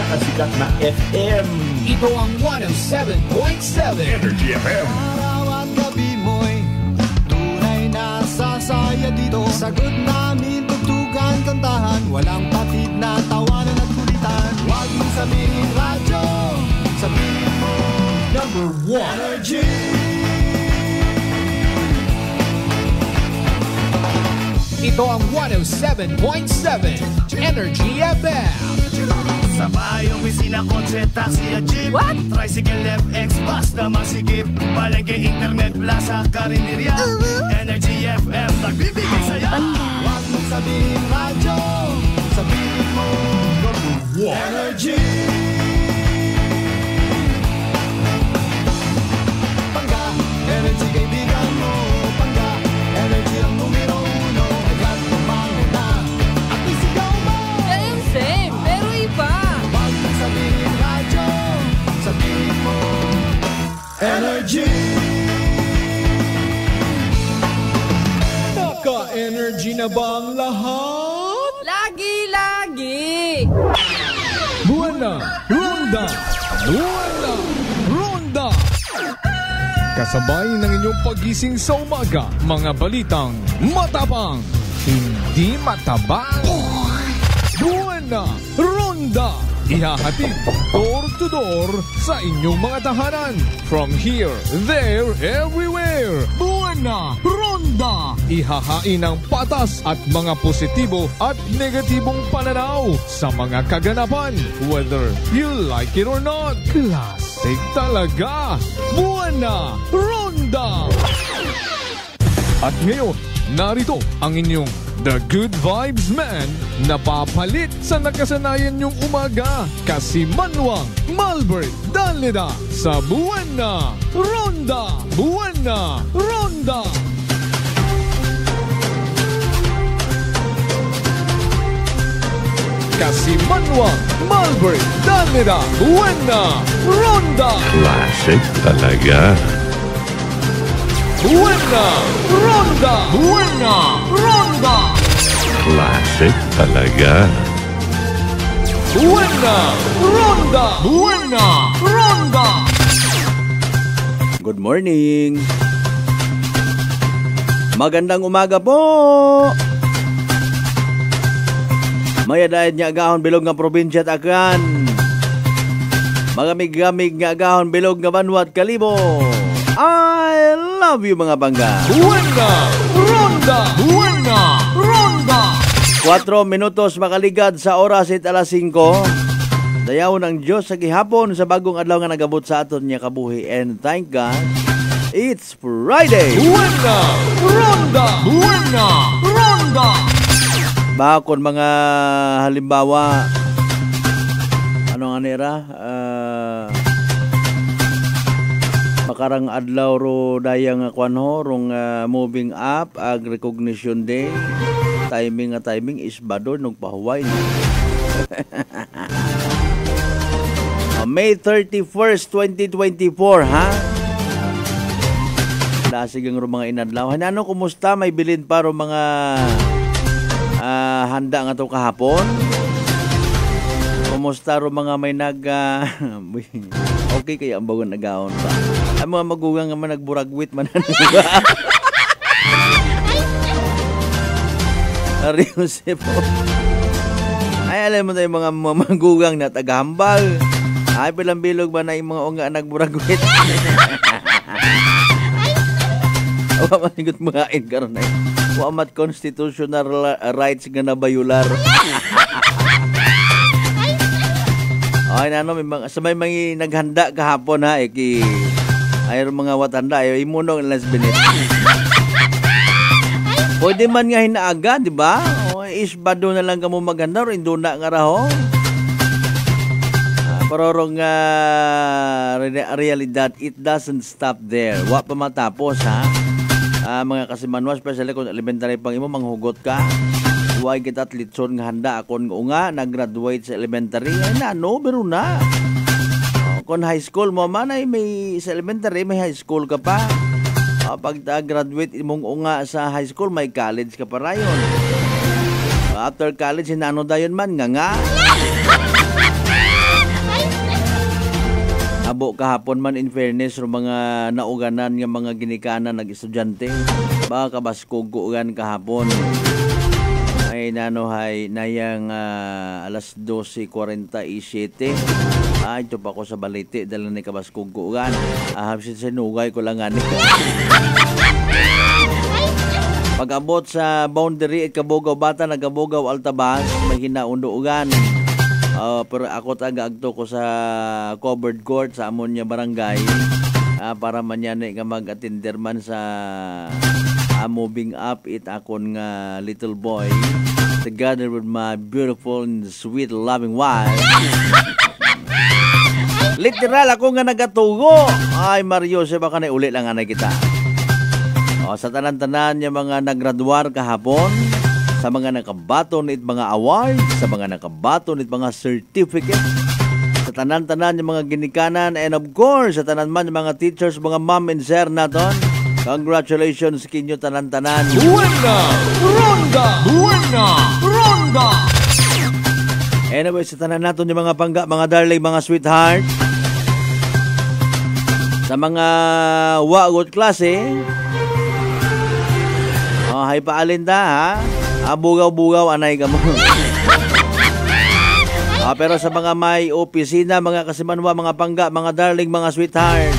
pinakasikat na FM. Ito ang 107.7 Energy FM. Araw at gabi mo'y tunay na sasaya dito. Sagot namin, tugtugan, kantahan, walang patid na tawanan at kulitan. Huwag mong sabihin radyo, sabihin mo Number 1 Energy. Ito ang 107.7 Energy FM. Sa bayong opisina, kotse, taxi at jeep. What? Tricycle, FX, bus na masikip. Palengke, internet, plaza, karinderya. Energy FM, nagbibigay saya. Huwag mong sabihin radyo, sabihin mo Number 1 Energy. Pangga, energy kaibigan mo. Pangga, energy ang numero uno. Agad kumanguna at isigaw mo. Same, pero iba. Huwag mong sabihin radyo, sabihin mo Energy. Naka-energy na ba ang lahat? Lagi-lagi. Buwana, Ronda! Buwana, Ronda! Kasabay ng inyong pagising sa umaga, mga balitang matapang, hindi matabang. Buwana, Ronda! Ihahatid door to door sa inyong mga tahanan. From here, there, everywhere. Buwana, Ronda! Ihahain ang patas at mga positibo at negatibong pananaw sa mga kaganapan. Whether you like it or not, classic talaga. Buwana, Ronda! At ngayon, narito ang inyong The Good Vibes Man na papalit sa nakasanayan niyong umaga. Kasimanwang Malbert Danleda sa Buwana, Ronda! Buwana, Ronda! Kasimanwang Malbert Danleda, Buwana, Ronda! Classic talaga. Buwana, Ronda! Buwana, Ronda! Classic talaga. Buwana, Ronda! Buwana, Ronda! Good morning. Magandang umaga po. Mayadayad nga agahon bilog nga probinsya at akan. Magamig-gamig nga agahon bilog nga banwat kalibo. I love you mga bangga. Buwana, Ronda! Buwana, Ronda! 4 minutos makaligad sa oras at alas 5. Dayaw ng Diyos sa gihapon sa bagong adlaw nga nagabot sa aton niya kabuhi. And thank God, it's Friday. Buwana, Ronda! Buwana, Ronda! Bakon mga halimbawa, ano nga nira? Makarang adlaw ro dayang kwanho rong moving up ag recognition day. Timing is bado nung pahuway. May 31st, 2024, ha? Dasigang ro mga inadlaw. Ano, kumusta? May bilin pa ro mga handa nga to kahapon? Kumusta ro mga may okay kaya ang bagon nagawon pa. Ang mga magugang nga man nagburagwit man. Ariusip po. Ay, alam mo tayo mga magugang na tagahambal. Ay, pilang bilog ba na yung mga unga nagburagwit? Awa manigot mga karon na yun. Wamat constitutional rights nga nabayular. Ay, may mga, sa may naghanda kahapon ha, ayaw mga watanda, ayaw imunong ilas binit. Pwede man nga hinaaga, di ba? Isbado na lang ka mo maganda, o induna nga raho. Parorong realidad, it doesn't stop there. Wa pa matapos, ha? Mga kasimanwa, especially kung elementary pang imo, manghugot ka. Huwag kita at litson nga handa akon nga nag-graduate sa elementary. Ay na, no, pero na. Kung high school mo man ay may sa elementary, may high school ka pa. Pag graduate imong unga sa high school, may college ka pa rayon. After college, hinano dayon man nga. nahitabo kahapon man in fairness ro mga nauganan nga mga ginikanan nag estudyante. Baka kabaskog kuugan kahapon. Ay nanohay nayang alas 12:47. Ito pa ko sa balite dala ni kabaskog kuugan. Habsin sinugay ko lang ani. Pag-abot sa boundary at Kabugaw Bata, nagabugaw Altabas, may hinaundo-ugan. Pero ako taga-agto ko sa covered court sa Amonia Barangay para man yan nga mag-attender man sa moving up it akon nga little boy together with my beautiful and sweet loving wife. Literal ako nga nagatugo. Ay Mario, siya baka na uli lang nga na kita. Sa tanan-tanan yung mga nagraduar kahapon, sa mga nakabaton it mga awards, sa mga nakabaton it mga certificate, sa tanan-tanan yung mga ginikanan, and of course, sa tanan man yung mga teachers, mga mom and sir naton, congratulations kinyo tanan-tanan. Buena Ronda! Buena Ronda! Anyway, sa tanan naton yung mga pangga, mga darling, mga sweetheart, sa mga wagot klase, hay paalinda ha. Bugaw-bugaw anay ka mo. Pero sa mga may opisina, mga kasimanwa, mga pangga, mga darling, mga sweetheart.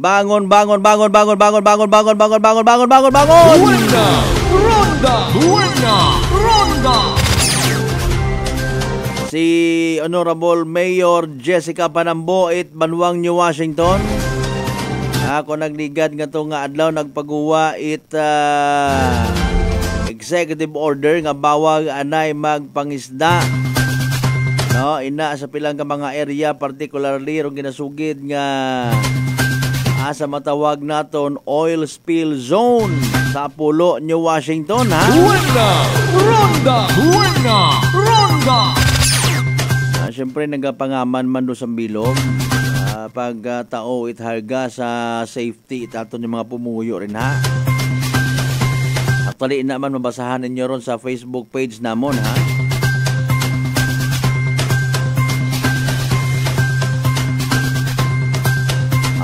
Bangon, bangon, bangon, bangon, bangon, bangon, bangon, bangon, bangon, bangon, bangon, bangon. Buena Ronda! Buena Ronda! Si Honorable Mayor Jessica Panamboit, Banwang, New Washington. Ako nagligad nga to nga adlaw nagpaguwa it executive order nga bawag anay magpangisda. No, ina sa pilang ka mga area particularly ro ginasugid nga asa matawag naton oil spill zone sa Apollo, New Washington ha. Buena Ronda! Buena Ronda! Siyempre nagapangaman man do sa bilog. Pag tao itharga sa safety itaton yung mga pumuyo rin ha. Actually naman mabasahan ninyo ron sa Facebook page namon ha.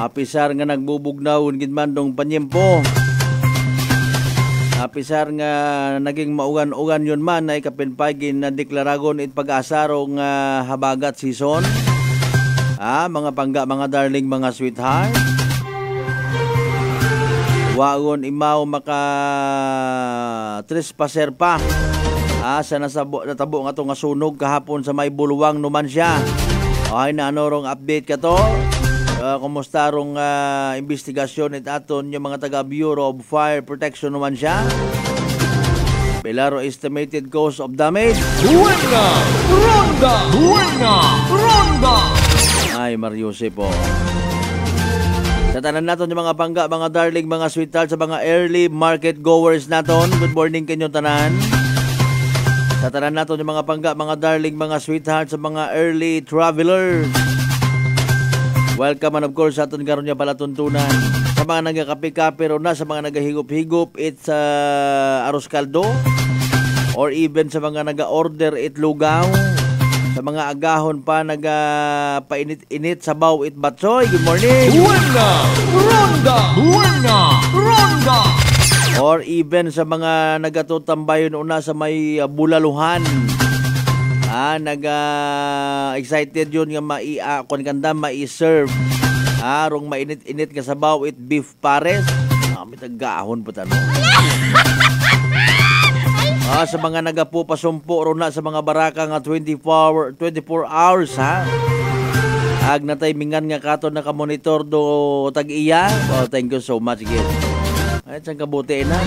Apisar nga nagbubugnaw gid man dong panyempo. Apisar nga naging maugan-ugan yun man ay kapinpagin na deklaragon it pag-asarong habagat season. Mga pangga, mga darling, mga sweetheart. Wagon imaw maka trespasser pa. Sa natabo nga to nga sunog kahapon sa may Buluwang numan siya. Ay na anorong update ka to. Kumusta rong investigasyon it aton yung mga taga Bureau of Fire Protection numan siya. Pilaro estimated cause of damage. Buena Ronda! Buena Ronda! Ay, Mariose po. Sa tanan naton yung mga pangga, mga darling, mga sweetheart, sa mga early market goers naton. Good morning kanyo tanan. Sa tanan naton yung mga pangga, mga darling, mga sweetheart, sa mga early travelers. Welcome and of course sa aton karon nga palatuntunan. Sa mga nagakape-kape ron na, sa mga nagahigop-higop it's arroz caldo, or even sa mga naga-order it lugaw. Sa mga agahon pa nagapainit-init sa baw it batsoy. Good morning. Buena Ronda! Buena Ronda! Or even sa mga nagatutambayon una sa may bulaluhan. Excited yun nga kung kanda mai-serve. Rong mainit-init ka sa baw it beef pares. May tagahon po tanong. Sa mga nagapupasumpo ron na sa mga baraka nga 24 hours ha. Ag na timingan nga katon nakamonitor do tag-iya. Thank you so much again. Ay, saan kabuti na.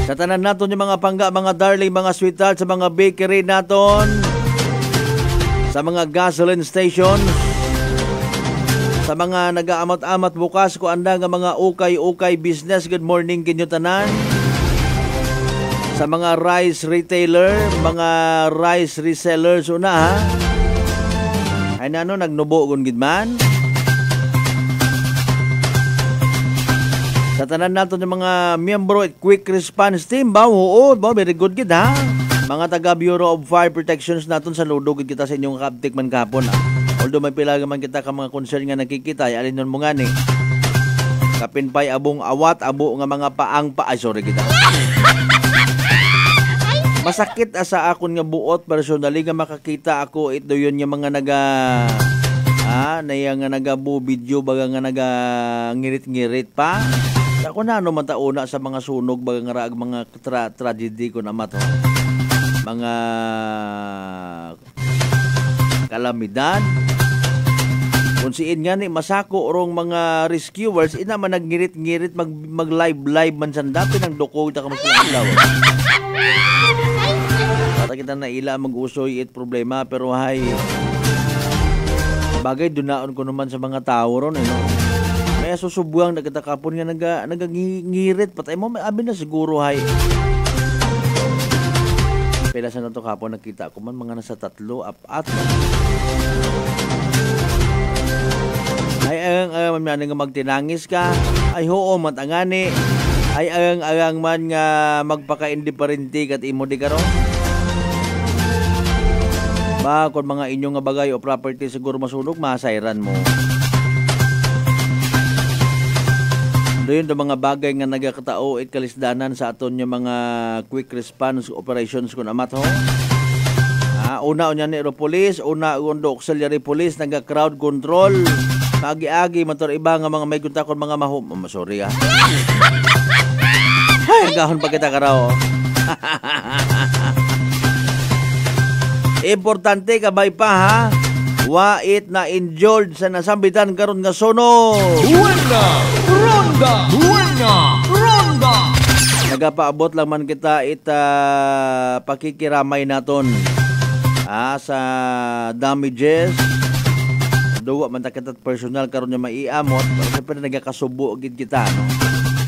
Sa tanan naton yung mga pangga, mga darling, mga sweetheart, sa mga bakery naton, sa mga gasoline stations, sa mga nag-aamat-amat bukas ko anda nga mga ukay-ukay business. Good morning kinyo tanan. Sa mga rice retailer, mga rice resellers una ha. Ay nano nagnubo gun gid man. Sa tanan naton yung mga miyembro at quick response team ba? Oo, ba very good gid ha. Mga taga Bureau of Fire Protections naton sa ludog kita sa inyong kaptik man kapon. Although may pila man kita ka mga concern nga nakikita, alin nun mo nga ni. Kapinpay abong awat, abo nga mga paang ay sorry kita. Masakit asa akon nga buot personally nga makakita ako ito yun yung mga naya nga nagabu video baga nga naga ngirit-ngirit pa. Ako na ano matauna sa mga sunog baga nga raag mga tragedy ko na mato. Mga kalamidad. Kung siin nga ni masako orong mga rescuers ina man naggirit-ngirit mag live man sanda pinang doko ta ka mas ilaw. Bata kita na ila mag-usoy it problema pero hay bagay dunaon ko naman sa mga tao ron no. May susubuang nakita kapon nga nagangirit patay mo abi na siguro hay. Pila sa nato kapon nakita ko man mga nasa 3 apat. Ay ang nga magtinangis ka ay hoo matangani ay ang man nga magpaka-indifferente kat imo di karon. Ba kung mga inyong nga bagay o property siguro masunog masayran mo. Doon yung mga bagay nga nagakatao it kalisdanan sa aton yung mga quick response operations kung amat ho. Una unya ni police, una undo auxiliary police naga crowd control. Agi-agi motor iba nga mga may guntakon mga sorry Ay, gahon pa kita karaw. Importante kabay pa ha. Wait na injured sa nasambitan karon nga sunog. Buena Ronda. Buena Ronda. Nagapaabot lang man kita pakikiramay naton sa damages. Duwa man ta kita personal karon nga maiamot pero syempre nagakasubo gid kita no.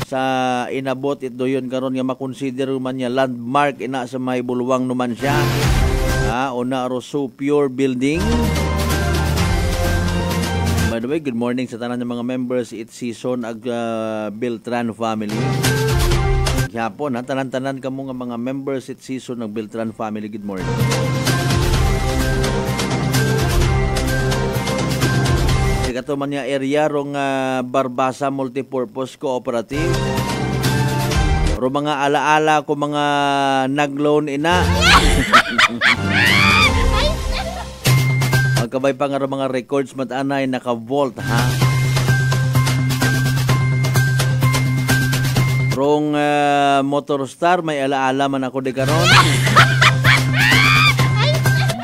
Sa inabot ito yun karon nga makonsider man niya landmark ina sa may bulwang naman siya. Una Rosso Pure Building. By the way, good morning sa tanan ng mga members it season ag Beltran family. Yapon tanan-tanan kamo nga mga members it season ng Beltran family. Good morning. Kato man niya area rong Barbasa Multipurpose Cooperative. Ro mga alaala ko mga nagloan ina. Magkabay pa nga mga records matanay naka-vault ha. Rong Motor Star may alaala man ako di karon.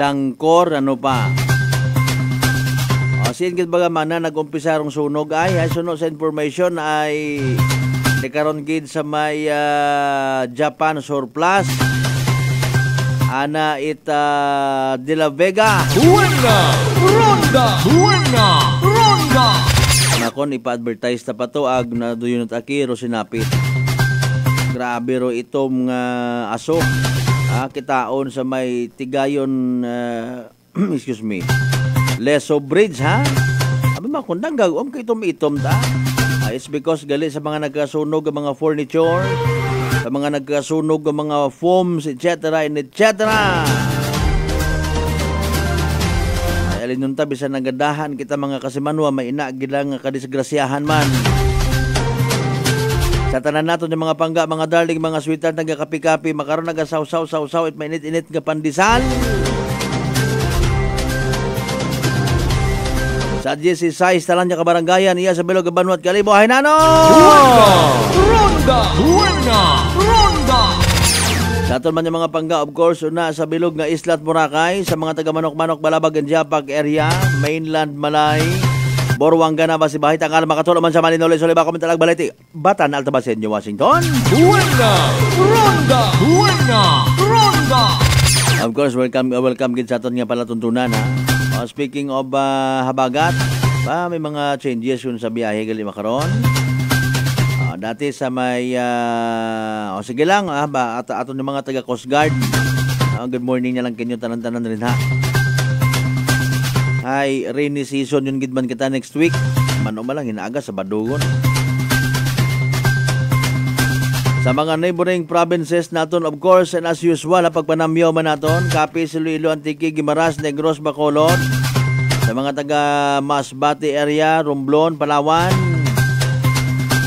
Dangkor ano pa. Sin gid baga man na nag-umpisa rong sunog ay sunog sa information ay di karon gid sa may Japan surplus ana De La Vega. Buena Ronda. Buena Ronda. Nakon ipa-advertise ta pa to ag na duyunot akiro sinapit. Grabe ro itom nga aso. Kitaon sa may Tigayon excuse me. Leso Bridge ha. Abi makundang gagom kay itom ta. It's because gali sa mga nagkasunog ng mga furniture, sa mga nagkasunog ng mga foams, etc. and etc. Ay alin nun tabi sa nagadahan kita mga kasimanwa may inagilang kadisgrasyahan man. Sa tanan nato ng mga pangga, mga darling, mga sweetheart nagakapi-kapi, makaroon nagasaw-saw at mainit-init nga pandesal. Sa GC size talan niya kabaranggayan iya sa Bilog Banwat Kalibo hay nano. Ronda. Buena Ronda. Sa aton man yung mga pangga of course una sa Bilog nga Isla at Boracay sa mga taga Manok-Manok Balabag and Japag area, mainland Malay, Borwanga na Basibahay tangal makatulo man sa Malinole Soliba Komentalag Balete, Batan Altabasenyo Washington. Buena Ronda. Buena Ronda. Of course welcome gid sa aton nga palatuntunan ha. Speaking of habagat, may mga changes yun sa biyahe gali makaron. Dati sa may sige lang aton yung mga taga Coast Guard. Good morning na lang kinyo tanan-tanan rin ha. Ay rainy season yun gidman kita next week. Mano ba lang inaaga sa Badugon. Sa mga neighboring provinces naton, of course, and as usual, pagpanamyaw man naton, Capiz, Iloilo, Antique, Guimaras, Negros, Bacolod, sa mga taga Masbate area, Romblon, Palawan,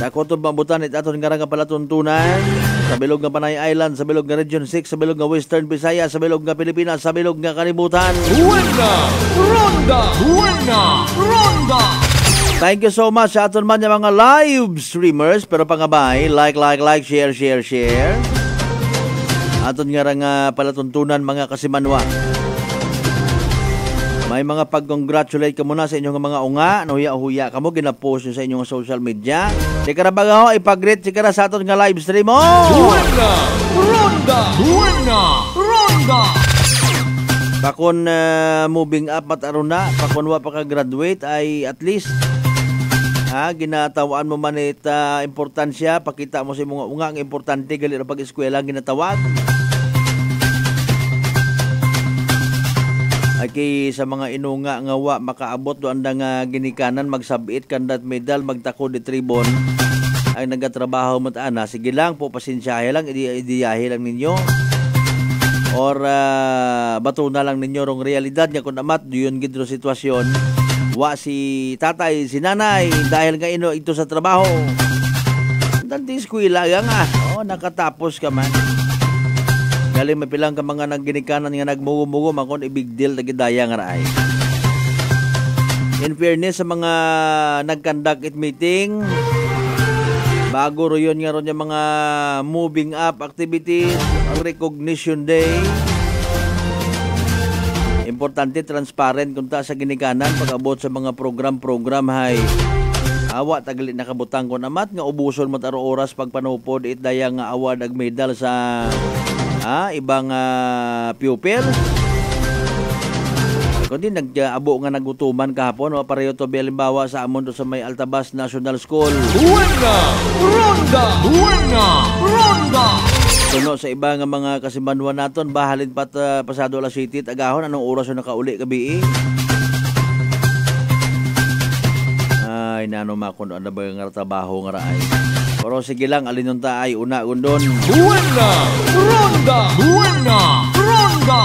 sa Cotob, Mambutan, at aton nga palatuntunan, sa bilog nga Panay Island, sa bilog nga Region 6, sa bilog nga Western Visayas, sa bilog nga Pilipinas, sa bilog nga Kalibutan. Buena Ronda! Buena Ronda! Thank you so much sa aton man yung mga live streamers. Pero pangabay, like, share. Aton nga palatuntunan mga kasimanwa. May mga pag-congratulate ka muna sa inyong mga unga. Nahuya-huya ka mo, ginapost nyo sa inyong social media. Sikara baga ho, ipag-greet sikara sa aton nga live stream mo. Buena Ronda! Buena Ronda! Pakon moving up mataron na, pakon wa pa ka-graduate ay at least ginatawaan mo man importansya, pakita mo sa mga unga ang importante gali ra pag-eskwela ginatawag. Ay kay sa mga inunga nga wa makaabot do anda nga ginikanan magsabit kandat medal magtako di tribon ay nagatrabaho mo ana, sige lang po pasensyahe lang, idiyahe lang ninyo. Or bato na lang ninyo rong realidad nga kung amat yun gidro sitwasyon wa si tatay, si nanay dahil nga ito sa trabaho danting eskwela nga nakatapos ka man galing mapilang ka mga nagginikanan nga nagmugo-mugo makon big deal nagidaya nga raay. In fairness sa mga nagkandak it meeting bago ro yun nga ron yung mga moving up activities, ang recognition day. Importante, transparent kung ta sa ginikanan pag-abot sa mga program hay. Awa, tagali nakabutang ko namat nga ubuson mataro oras pagpanupod it daya nga award ag medal sa ibang pupil. Kundi nag-abo nga nagutuman kahapon pareho to halimbawa sa amon do sa may Altabas National School. Buena Ronda! Buena Ronda! Kuno sa iba nga mga kasimanwan naton bahalin pat pasado alas 7 agahon anong oras na nakauli gabi ay nano makon ano ba nga trabaho nga raay. Pero sige lang alinon ta ay una gundon. Buena Ronda! Buena Ronda!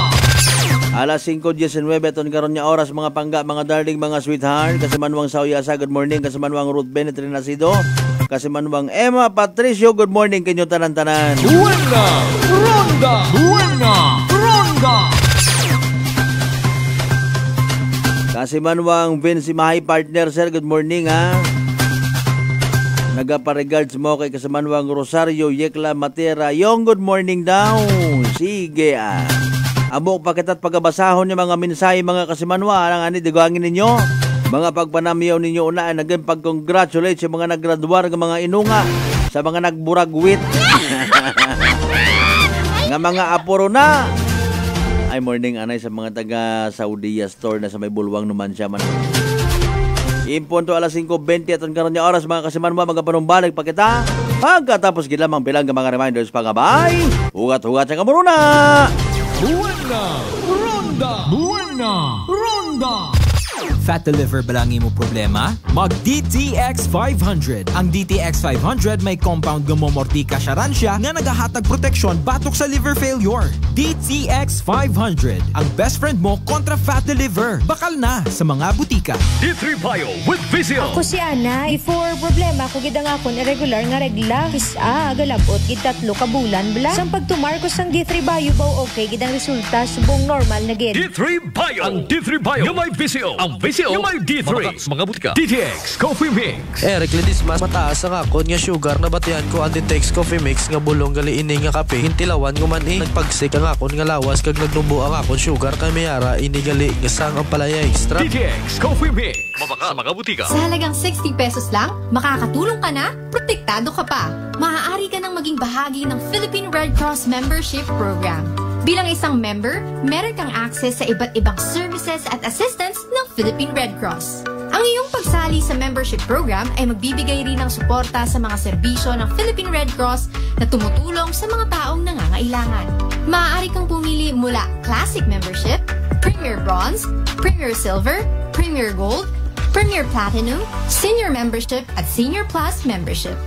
Alas 5:19 ton karon nya oras mga pangga, mga darling, mga sweetheart, kasimanwang Sawyasa, good morning, kasimanwang Ruth Bennett Renacido, kasimanwang Emma Patricio, good morning kinyo tanan-tanan. Buena Ronda! Buena Ronda! Kasimanwang Vince Mahay partner sir, good morning Nagapa-regards mo kay kasimanwang Rosario Yekla Matera, yung good morning daw. Sige Amo pakitat pagabasahon ni mga mensahe mga kasimanwa ang ani digangin ninyo. Mga pagpanamiyaw ninyo una ay naging pag-congratulate sa mga naggraduar ng mga inunga, sa mga nagburagwit. Nga mga apuro na. Ay morning anay sa mga taga Saudiya store na sa may bulwang naman siya man. Impunto alas 5:20 at ang karon niya oras mga kasimanwa magapanumbalik pa kita. Pagkatapos gilamang bilang mga reminders pangabay. Hugat-hugat sa kamuruna. Buena Ronda! Buena Ronda! Fat to liver ba lang imo problema? Mag DTX 500. Ang DTX 500 may compound gumomortika siya nga nagahatag proteksyon batok sa liver failure. DTX 500. Ang best friend mo kontra fat to liver. Bakal na sa mga butika. D3 Bio with Vizio. Ako si Ana. Before problema ko gidang akon irregular nga regla. Kisa agalabot gid 3 ka bulan bla. Sang pagtumarkos sang D3 Bio baw okay gidang resulta subong normal na gid. D3 Bio. Ang D3 Bio yung may Vizio. Ang Vizio yung may D3. Mga butika. DTX Coffee Mix. Eric Lidis mas mataas ang akon nga sugar na batihan ko ang DTX Coffee Mix nga bulong gali ini nga kape. Hintilawan ko man nagpagsik ang akon nga lawas kag nagnubo ang akon sugar kay mayara ini gali nga sang ang palaya extra. DTX Coffee Mix. Mabaka sa mga butika. Sa halagang 60 pesos lang, makakatulong ka na, protektado ka pa. Maaari ka nang maging bahagi ng Philippine Red Cross Membership Program. Bilang isang member, meron kang access sa iba't ibang services at assistance ng Philippine Red Cross. Ang iyong pagsali sa membership program ay magbibigay rin ng suporta sa mga serbisyo ng Philippine Red Cross na tumutulong sa mga taong nangangailangan. Maaari kang pumili mula Classic Membership, Premier Bronze, Premier Silver, Premier Gold, Premier Platinum, Senior Membership at Senior Plus Membership.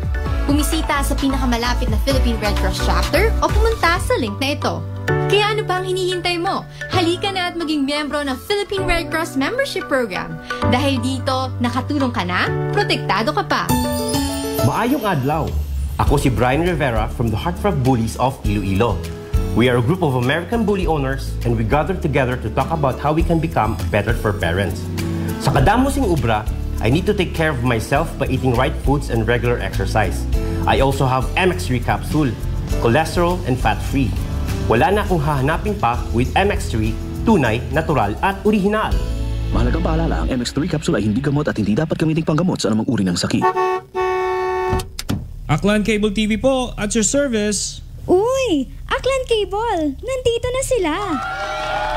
bumisita sa pinakamalapit na Philippine Red Cross chapter o pumunta sa link na ito. Kaya ano pa ang hinihintay mo? Halika na at maging miyembro ng Philippine Red Cross Membership Program. Dahil dito, nakatulong ka na, protektado ka pa. Maayong adlaw! Ako si Brian Rivera from the Heartthrob Bullies of Iloilo. We are a group of American bully owners and we gather together to talk about how we can become better for parents. Sa kadamosing ubra, I need to take care of myself by eating right foods and regular exercise. I also have MX3 capsule, cholesterol and fat-free. Wala na akong hahanapin pa with MX3, tunay, natural at orihinal. Mahalagang paalala, ang MX3 capsule ay hindi gamot at hindi dapat gamitin panggamot sa anumang uri ng sakit. Aklan Cable TV po, at your service. Uy! Aklan Cable! Nandito na sila!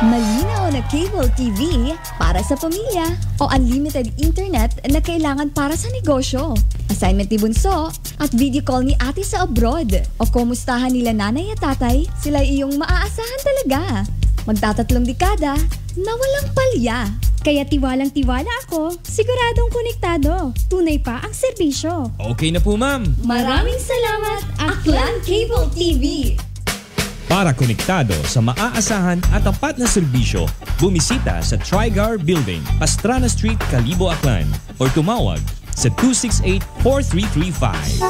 Malinaw na cable TV para sa pamilya o unlimited internet na kailangan para sa negosyo. Assignment ni Bunso at video call ni ate sa abroad. O kumustahan nila nanay at tatay, sila iyong maaasahan talaga. Magtatatlong dekada na walang palya. Kaya tiwalang-tiwala ako, siguradong konektado. Tunay pa ang serbisyo. Okay na po, ma'am. Maraming salamat, Aklan Cable TV! Para konektado sa maaasahan at tapat na serbisyo, bumisita sa Trigar Building, Pastrana Street, Kalibo, Aklan o tumawag sa 268-4335.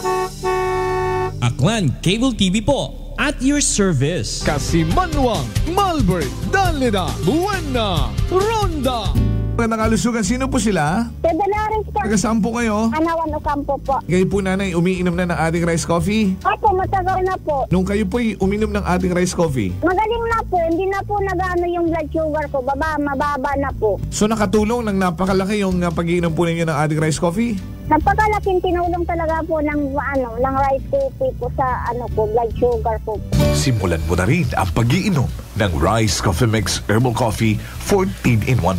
Aklan Cable TV po, at your service. Kasimanwang, Malbert, Danlida, Buena, Ronda. Magandang kalusugan. Sino po sila? Pedalares po. Taga saan po kayo? Anawan Ocampo po. Kayo po, nanay, umiinom na ng ating rice coffee? Opo, matagal na po. Nung kayo po'y uminom ng ating rice coffee? Magaling na po. Hindi na po nag-ano yung blood sugar ko. Mababa na po. So nakatulong ng napakalaki yung pag-iinom po ninyo ng ating rice coffee? Napakalaking tinulong talaga po ng rice coffee po sa blood sugar po. Simulan mo na rin ang pag-iinom ng Rice Coffee Mix Herbal Coffee 14 in 1+1.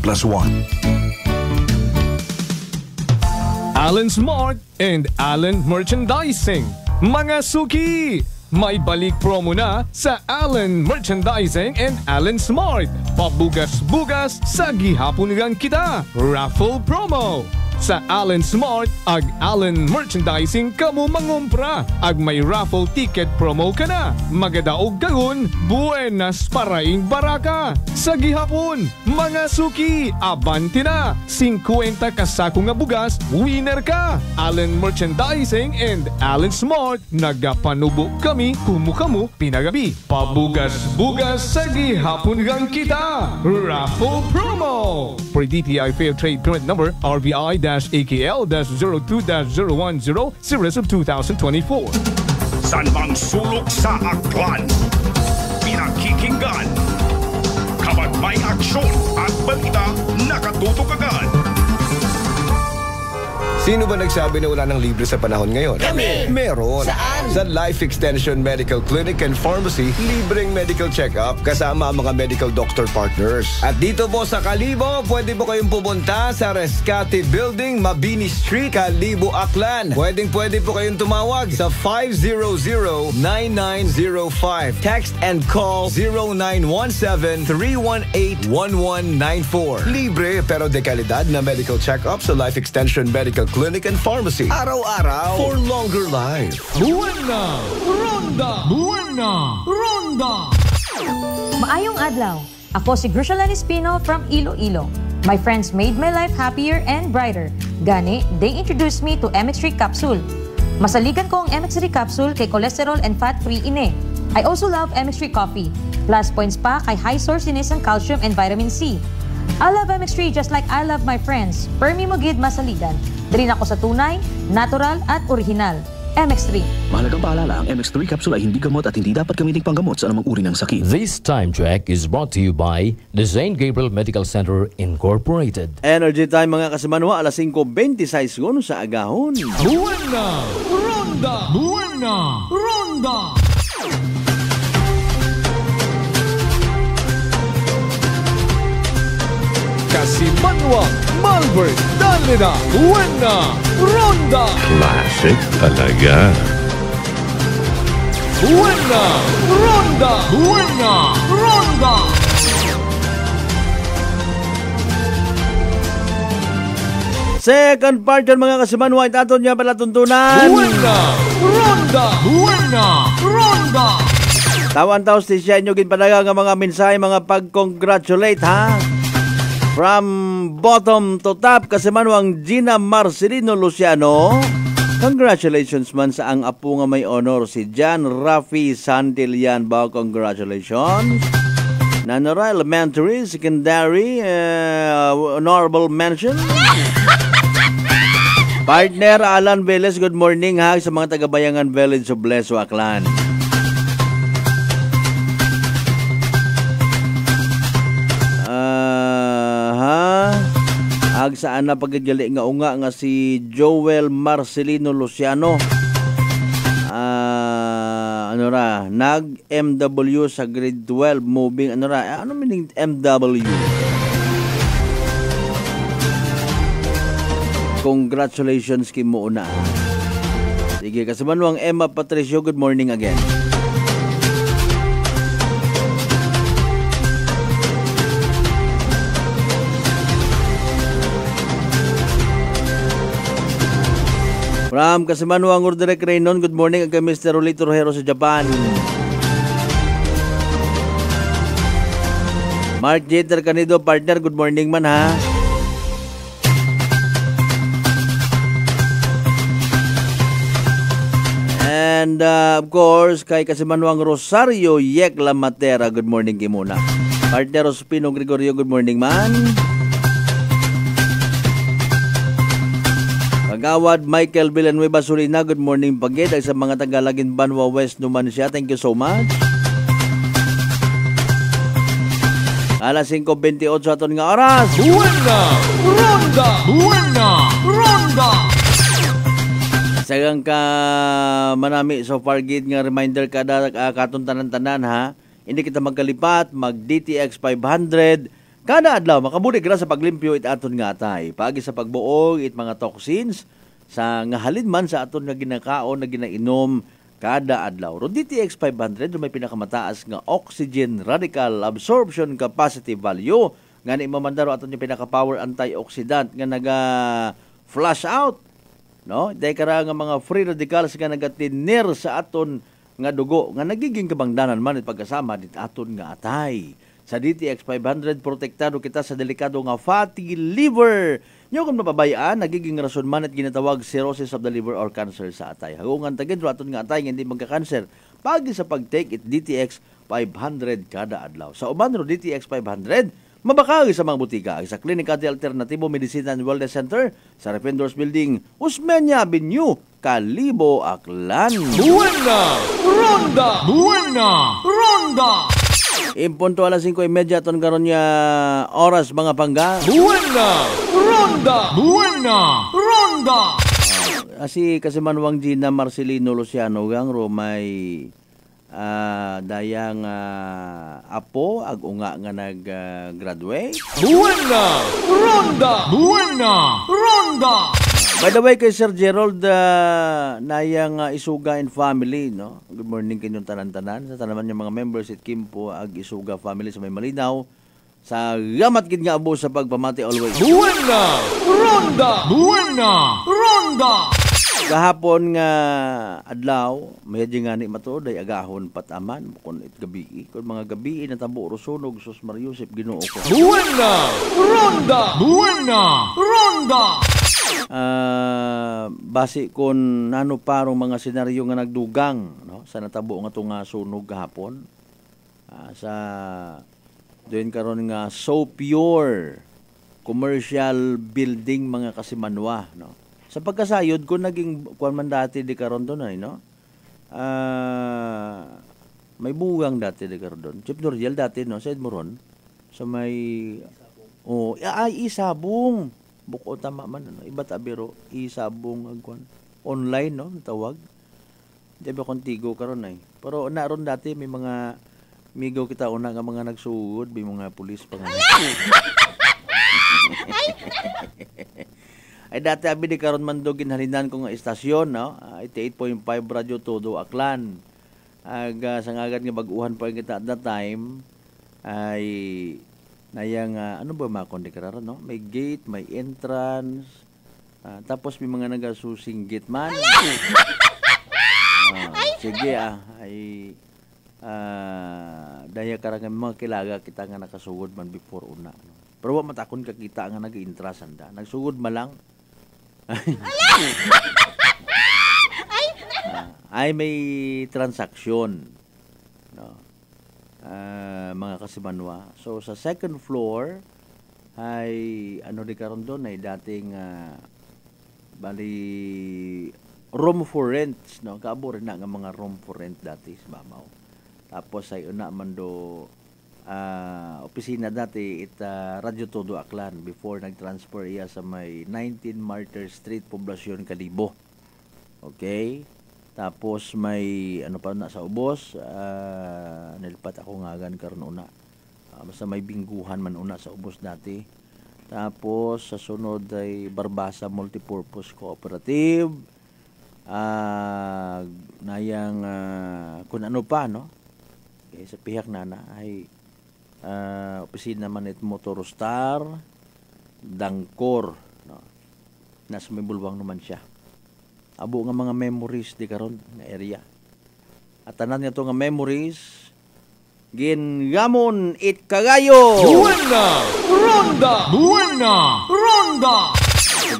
Allen Smart and Allen Merchandising. Mga suki! May balik promo na sa Allen Merchandising and Allen Smart. Pabugas-bugas sa gihapon nilang kita. Raffle promo. Sa Allen Smart, ag Allen Merchandising kamo mangumpra. Ag may raffle ticket promo ka na. Magadaog kagun, buenas paraing baraka. Sa gihapon, mga suki, abanti na. 50 kasako nga bugas, winner ka. Allen Merchandising and Allen Smart, nagapanubo kami, kumukamu, pinagabi. Pabugas-bugas sa gihapon gang kita. Raffle promo. For DTI Fair Trade Permit Number, RBI-AKL-02-010, Series of 2024. San mang sulok sa Aklan? Pinakikinggan. Kapag may aksyon at balita, nakatutok agad. Sino ba nagsabi na wala ng libre sa panahon ngayon? Kami! Meron! Saan? Sa Life Extension Medical Clinic and Pharmacy, libreng medical check-up kasama ang mga medical doctor partners. At dito po sa Kalibo, pwede po kayong pumunta sa Rescate Building, Mabini Street, Kalibo, Aklan. Pwede po kayong tumawag sa 500-9905. Text and call 0917-318-1194. Libre pero de kalidad na medical check-up sa Life Extension Medical Clinic and Pharmacy. Araw-araw for longer life. Buena! Ronda! Buena! Ronda! Maayong adlaw. Ako si Grushalan Espino from Iloilo. My friends made my life happier and brighter. Gani, they introduced me to MX3 capsule. Masaligan ko ang MX3 capsule kay cholesterol and fat-free ine. I also love MX3 coffee. Plus points pa kay high sourciness ng calcium and vitamin C. I love MX3 just like I love my friends. Permi mo gid masaligan. Diri ako sa tunay, natural at original. MX3. Mahalagang paalala, ang MX3 capsule ay hindi gamot at hindi dapat gamitin panggamot sa anumang uri ng sakit. This time check is brought to you by the St. Gabriel Medical Center Incorporated. Energy time mga kasimanwa, alas 5:26 sa agahon. Buena! Ronda! Buena! Ronda! Kasimanwa, Malbert, Danlida, Buena, Ronda. Classic talaga. Buena, Ronda, Buena, Ronda. Second part yun mga kasimanwa, itaton niya pala tuntunan. Ronda. Tawan-taw siya inyo ginpadaga nga mga mensahe, mga pag-congratulate ha. From bottom to top, kasimanwang Gina Marcelino Luciano. Congratulations man sa ang apo nga may honor, si John Rafi Santilian ba? Congratulations. Nanora Elementary, Secondary, Honorable Mention. Partner Alan Velez, good morning ha sa mga taga-Bayangan Village of Bleso, Aklan. Ag saan na pagkagali nga unga nga si Joel Marcelino Luciano. Nag-MW sa grade 12 moving. Ano meaning MW? Congratulations kimo una. Sige, kasimanwang Emma Patricio, good morning again. From Kasimanwang Urderek Reynon, good morning kay Mr. Rolito Rojero sa Japan. Mark Jeter Canido, partner, good morning man ha. And of course, kay Kasimanwang Rosario Yekla Matera, good morning kimuna. Partner Ospino Gregorio, good morning man. Kagawad Michael Villanueva Surina, good morning pagid. Ay sa mga Tagalagin Banwa West naman siya, thank you so much. Alas 5:28 aton nga oras. Ronda. Sagang ka manami so far gid nga reminder kada katon tanan-tanan ha. Hindi kita magkalipat, mag DTX 500 kada adlaw. Makabulig ra sa paglimpyo it aton nga atay. Pagi sa pagbuog it mga toxins sa nga halin man sa aton nga ginakaon na ginainom kada adlaw. Ro DTX 500 may pinakamataas nga oxygen radical absorption capacity value nga ni mamandaro aton yung pinaka-power antioxidant nga naga flush out, no? Dahil kara nga mga free radicals nga nagatinir sa aton nga dugo nga nagiging kabangdanan man it pagkasama dit aton nga atay. Sa DTX 500, protektado kita sa delikado nga fatty liver. Nyo kung mapabayaan, nagiging rason man at ginatawag cirrhosis of the liver or cancer sa atay. Hagungan tagin, aton nga atay, hindi magka-cancer. Pagi sa pag-take it DTX 500 kada adlaw. Sa uman ro DTX 500, mabakagi sa mga butika. Sa Klinika de Alternativo Medicine and Wellness Center, sa Refendors Building, Usmeña Avenue, Kalibo, Aklan. Ronda. Impunto alas 5:30 aton karon niya oras mga pangga. Ronda. Kasi Manwang Gina Marcelino Luciano gang may dayang apo ag unga nga nag-graduate. Ronda. By the way, kay Sir Gerald, nayang Isuga and family, no? Good morning kanyong tanan-tanan. Sa tanaman yung mga members at Kimpo, ag Isuga family sa may Malinaw. Sa gamat gid nga abo sa pagpamati always. Ronda. Kahapon nga adlaw, medyo nga ni matuoday agahon pataman kun it gabi. Kun mga gabi natabo rusunog sus Mariusip Ginoo ko. Ronda. Base kon nano parong mga senaryo nga nagdugang, no, sa natabo nga tunga sunog kahapon sa doon karon nga So Pure commercial building mga Kasimanwa, no. Sa pagkasayod ko naging kuan man dati di karon doon ay, no. May bugang dati di karon doon. Chip Noriel dati, no, sa Edmoron sa may Isabong. Buko tama man, ano, iba tabiro Isabong agkuan online, no, tawag. Di ba kontigo karon ay. Pero naron dati may mga migo kita una nga mga nagsugod, may mga pulis pa nga. Ay dati abi di karon man do ginhalinan ko nga istasyon, no. 88.5 Radio Todo Aklan. Sa ngagad nga bag-uhan pa kita at that time ay nayang ano ba mga kondikararan, no? May gate, may entrance, Tapos may mga nagasusing man. Sige ay daya karang mga kilaga kita nga nakasugod man before una. Pero wa matakon ka kita nga nag-interest anda. Nagsugod ma lang. Ay may transaksyon. No. Mga kasimanwa. So sa second floor ay ano di karon doon ay dating bali room for rent, no? Kaabo rin na nga mga room for rent dati sa Bamaw. Tapos ay una man do opisina dati Radyo Todo Aklan before nag-transfer iya sa may 19 Martyr Street, Poblacion, Kalibo. Okay? Tapos may ano pa na sa ubos, nilipat ako ngagan karon una. Basta may bingguhan man una sa ubos dati. Tapos sa sunod ay Barbasa Multipurpose Cooperative. Nayang kung ano pa, no? Okay, sa pihak na ay opisina man it Motorostar, Dangkor, no? Nasa may bulwang naman siya. Abo nga mga memories di karon nga area. At tanan nga to nga memories gingamon it kagayo. Buena Ronda! Buena Ronda!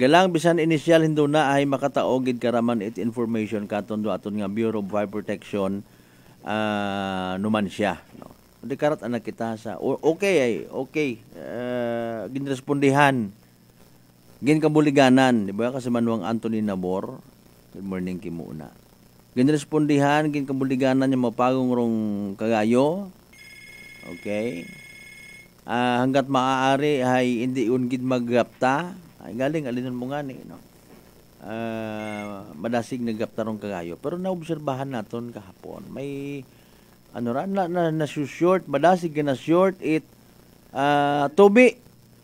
Galang bisan initial hindo na ay makataogid karaman it information katon do aton nga Bureau of Fire Protection numan siya, no. Di karat anak kita sa okay ginrespondihan ginkabuliganan, di ba kasi manuang Anthony Nabor. Good morning kimuna. Ginrespondihan ginkabuliganan yung mapagong rong kagayo. Okay. Hanggat maaari ay hindi ungid maggapta. Ay galing alinon mo nga ni, no. Madasig naggapta rong kagayo. Pero naobserbahan naton kahapon. May ano ra na short, madasig na short it tubi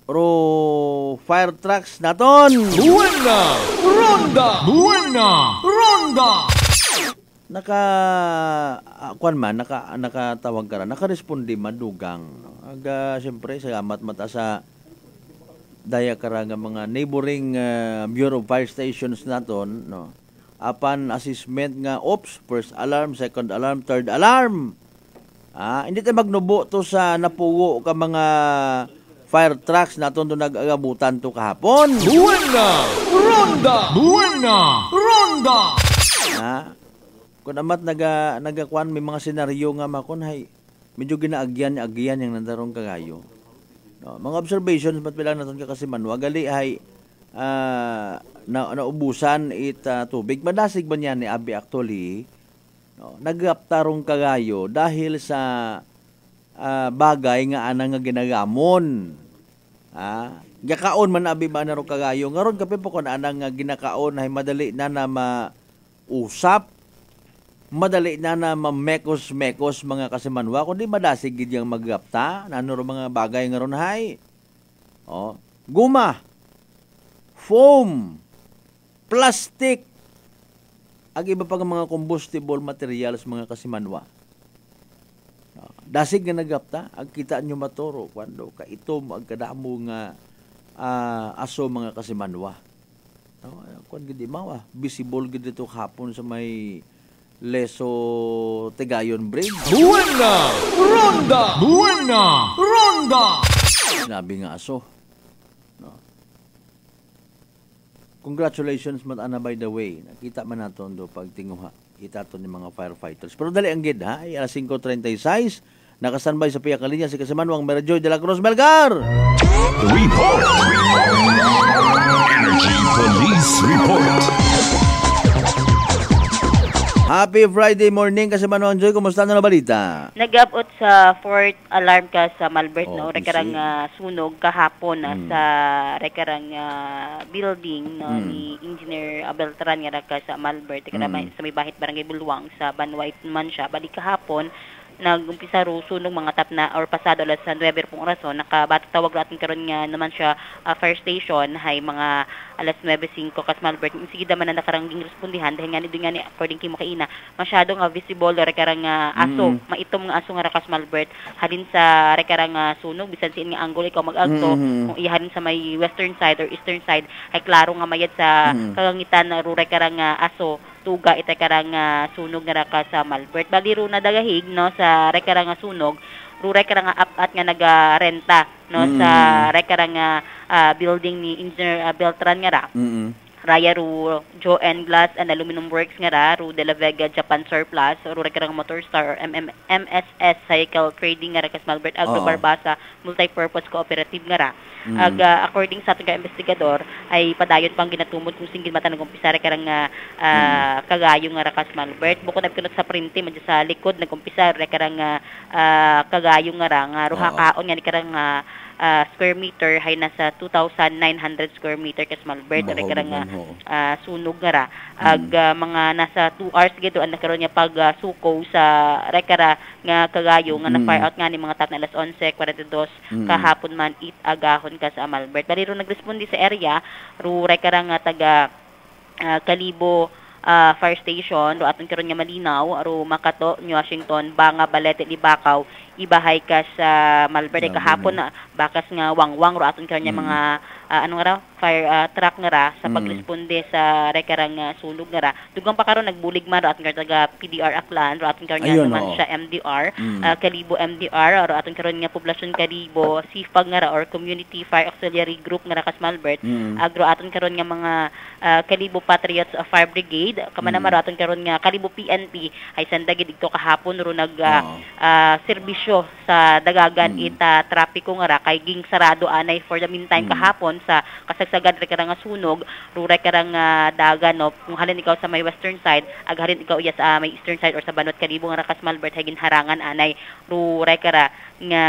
ro fire trucks naton. Buena Ronda! Buena Ronda! Nakatawag ka ra, nakaresponde madugang. Aga siyempre salamat mata sa daya kara nga mga neighboring Bureau of Fire Stations naton, no. Apan assessment nga ops, first alarm, second alarm, third alarm. Hindi tayo magnubo to sa napugo ka mga fire trucks naton do nag-agabutan to kahapon. Buena Ronda! Buena Ronda! Kung amat nagakuan may mga senaryo nga makon hay medyo ginaagyan yung nandarong kagayo. No, mga observations mat bilang naton ka kasi manwa gali ay naubusan it tubig madasig ba niya ni abi actually, no, nagaptarong kagayo dahil sa bagay nga anang nga ginagamon. Gakaon man abi ba na ro kagayo ngaron kape po kun anang nga ginakaon ay madali na mausap, madali na mamekos-mekos mga kasimanwa kundi madasig gid yang maggapta nano ro mga bagay ngaron hay. Guma, foam, plastic, ag iba pang mga combustible materials mga kasimanwa. Dasig nga nagapta, ag kita nyo matoro kwando ka itom ag kadamo nga aso mga kasimanwa. Kung gidi mawa, visible gid dito hapon sa may Leso Tegayon Bridge. Buena Ronda! Buena Ronda! Sinabi nga aso. Congratulations man ana by the way. Nakita man naton do pagtinguha. Itaton ni mga firefighters. Pero dali ang gid ha. Ay alas 5:36. Nakastanbay sa piyak linya si Kasimanwang Merajoy de la Cruz Melgar. Report! Energy Police Report. Happy Friday morning Kasimanwang Joy. Kumusta na balita? Nag-upot sa fourth alarm ka sa Malbert, no? Rekarang sunog kahapon sa rekarang building no, ni Engineer Abeltran nga ka sa Malbert. Rekarang sa may bahit barangay Bulwang sa Banwait man siya. Balik kahapon nagumpisa ro sunog mga tap na or pasado alas 9 pong orason nakabatawag natin karon nga naman siya fire station hay mga alas 9:05 kas Malbert sige daman na nakaranging respondihan dahil nga ni according kay mo kaina masyado nga visible rekarang aso maitom nga aso nga rakas Malbert halin sa rekarang sunog bisan siin nga angle ikaw mag-agto kung ihalin sa may western side or eastern side ay klaro nga mayad sa kagangitan ro rekarang aso tuga ita karang sunog nga raka sa Malbert baliro na dagahig no sa rekarang sunog ru rekarang apat nga nagarenta no sa rekarang building ni Engineer Beltran nga ra Raya ru Joanne Glass and Aluminum Works nga ra ru De La Vega Japan Surplus ru rekarang Motor Star or MSS Cycle Trading nga ra kas Malbert Agro Barbasa Multipurpose Cooperative nga ra according sa ating investigador ay padayon pang ginatumod kung singgil mata nagumpisa rekarang kagayo nga ra kas Malbert bukod nagkunot sa printi medyo sa likod nagumpisa rekarang kagayo nga ra nga ruha kaon nga ni karang square meter hay nasa 2,900 square meter kas Malbert rekarang sunog nga ra mga nasa 2 hours gito ang nakaroon niya pag suko sa rekara nga kagayo nga na fire out nga ni mga tap na alas 11:42 kahapon man agahon ka sa Malbert baliro nagrespondi sa area ru rekarang taga Kalibo fire station ro aton karon nga malinaw ro Makato, New Washington, Banga, Balete, Libakaw ibahay ka sa Malbert kahapon na bakas nga wangwang ro aton karon nga mga ano nga ra fire truck nga ra sa pagresponde sa rekarang sunog nga ra dugang pa karon nagbulig man ro aton karon taga PDR Aklan ro aton karon nga naman siya MDR Kalibo MDR ro aton karon nga poblasyon Kalibo SIFAG nga ra or Community Fire Auxiliary Group nga ra kas Malbert agro aton karon nga mga Kalibo Patriots Fire Brigade kamanama ro aton karon nga Kalibo PNP ay sandagid dito kahapon ro nag serbisyo sa dagagan ita trapiko nga ra kay ging sarado anay for the meantime kahapon sa kasagsagan rekarang sunog ru rekarang dagan no kung halin ikaw sa may western side ag halin ikaw iya sa may eastern side or sa Banot Kalibo nga rakas Malbert hay ginharangan anay ru rekara nga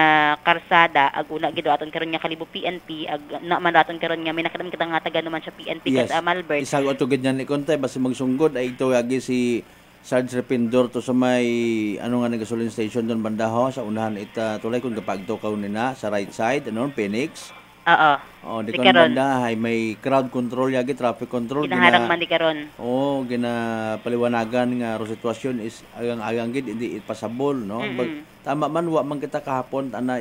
karsada ag una gid aton karon nga Kalibo PNP ag naman aton karon nga may nakadam kita nga taga naman sa PNP kas Malbert isag ato gid yan ni kontay basi magsunggod ay ito agi si Sarge Repindor to sa may ano nga gasoline station doon bandaho sa unahan ita tulay kung kapag to kaunina sa right side ano Phoenix di kon banda hay may crowd control yagi traffic control ginaharang man di karon ginapaliwanagan nga ro sitwasyon is agang gid hindi pasabol no tama man wa man kita kahapon ana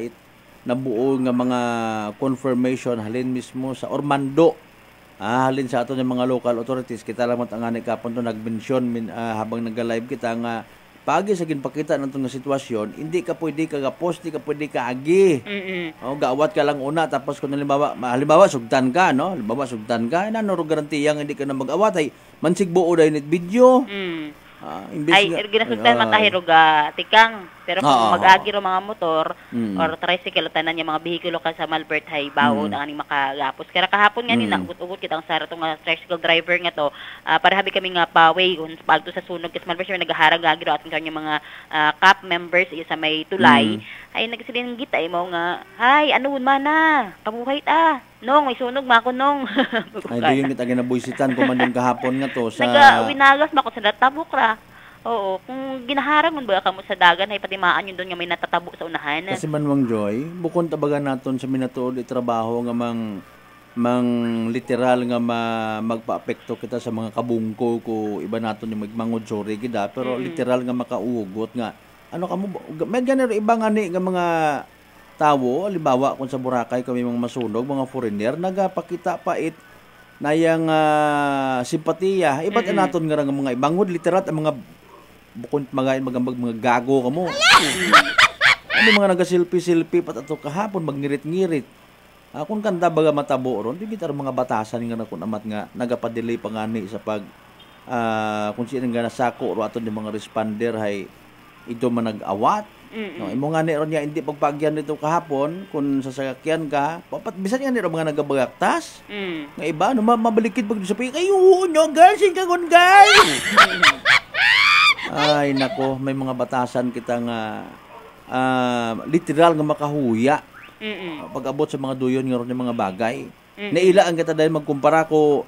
nabuo nga mga confirmation halin mismo sa Ormando halin sa ato ng mga local authorities kita lang ang ani kapon to nagbensyon habang nag-live kita nga pagi sa ginpakita nato nga sitwasyon hindi ka pwede post di ka pwede ka agi gaawat ka lang una tapos kung halimbawa sugtan ka no nano ro garantiya nga hindi ka na mag-awat ay mansigbuo dahil net video ay ginasugtan matahiruga tikang pero kung mag-agi ro mga motor or tricycle tanan niya mga behikulo ka sa Malbert hay bawod ang aning makagapos kaya kahapon nga ni nagugot kitang sa ratong tricycle driver nga to parehabi kami nga paway kung pagto sa sunog kas Malbert siya nagaharag agi ro aton kanya mga CAP members sa may tulay ay nagsilinggit ay mo nga hay anuon mana kabuhay ta nong may sunog mako nong ay diyon kita ginabuisitan kumandong kahapon nga to sa winagas mako sa tabok ra. Oo, kung ginaharang mo ba kamo sa dagan ay patimaan yun doon nga may natatabo sa unahan. Kasi Manwang Joy, bukod tabagan naton sa minatuod trabaho nga mang literal nga magpaapekto kita sa mga kabungko ko iba naton yung magmangod sorry kita pero literal nga makaugot nga ano kamo may ganero ibang ani nga mga tawo halimbawa kung sa Boracay kami mga masunog mga foreigner nagapakita pait nayang simpatiya iba't naton nga mga ibangod literal ang mga bukod mga gago kamo. Ano mga nagasilpi-silpi pat ato kahapon magngirit-ngirit. Kung kanta baga matabo ron, di kita mga batasan nga nakon amat nga nagapadelay pangani sa pag kung sino nga nasako ro aton di mga responder hay ito man nag-awat. No, imo nga ni ron ya hindi pagpagyan nito kahapon kung sasakyan ka, papat bisan nga ni ron mga nagabagaktas. Nga iba no mabalikid pag sa pay kayo nyo guys, ingon guys. Ay nako, may mga batasan kita nga literal nga makahuya. Pag-abot sa mga duyon nga ron yung mga bagay. Naila ang kita dahil magkumpara ko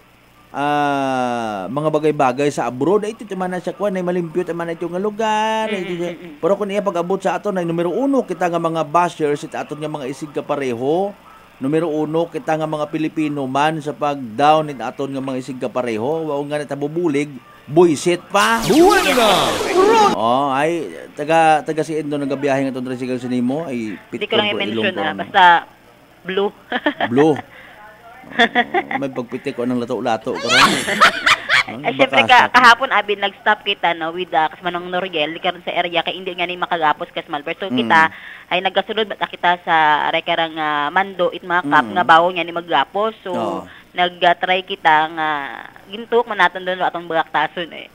mga bagay-bagay sa abroad ay ito man na siya kuan ay malimpyo man ito nga lugar. Pero kung iya pag-abot sa aton ay numero 1 kita nga mga bashers it aton nga mga isig ka pareho. Numero 1 kita nga mga Pilipino man sa pag-down it aton nga mga isig ka pareho. Wa nga natabubulig, buisit pa. Buena! Oh, ay taga si Endo nagabiyahe nga aton tricycle sa nimo ay Hindi ko lang i-mention basta blue. Blue. May pagpitik ko ng lato-lato karon. Ay syempre kahapon abin nag-stop kita no with kas manong Noriel karon sa area kay hindi nga ni makagapos kas Malbert. So kita ay nagasulod bata kita sa rekarang Mando it mga kap nga bawo niya ni maggapos. So nag-try kita nga gintuk manaton doon atong bagaktason eh.